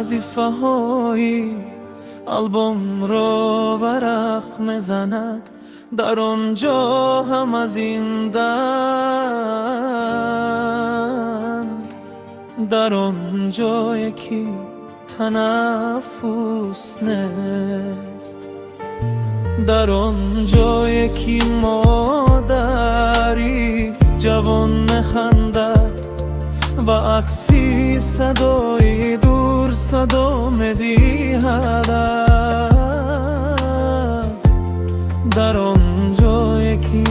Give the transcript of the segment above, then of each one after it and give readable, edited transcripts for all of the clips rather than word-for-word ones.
وظیفه های آلبوم رو ورق میزند، در آنجا هم از این دند، در آنجا یکی تنفس نیست، در آنجا یکی مادری جوان میخندد و عکسی صدای دور صدا میدهد، در آنجا یکی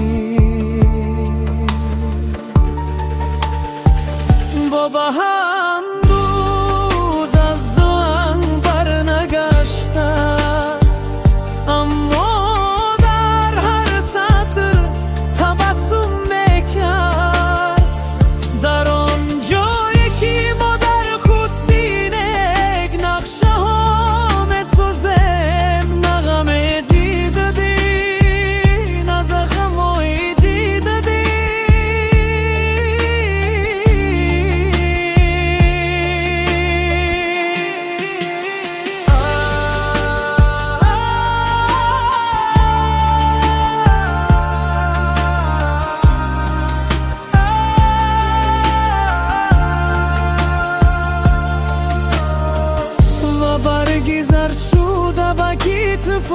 بابا هم روز از زن برنگشته است، اما در هر سطر تبسم میکرد، در آنجا یکی ما در خود دینک نقشه ها میسوزیم، نغمه جیددی نزخمای جیددی. و برگی زرد شده با کتف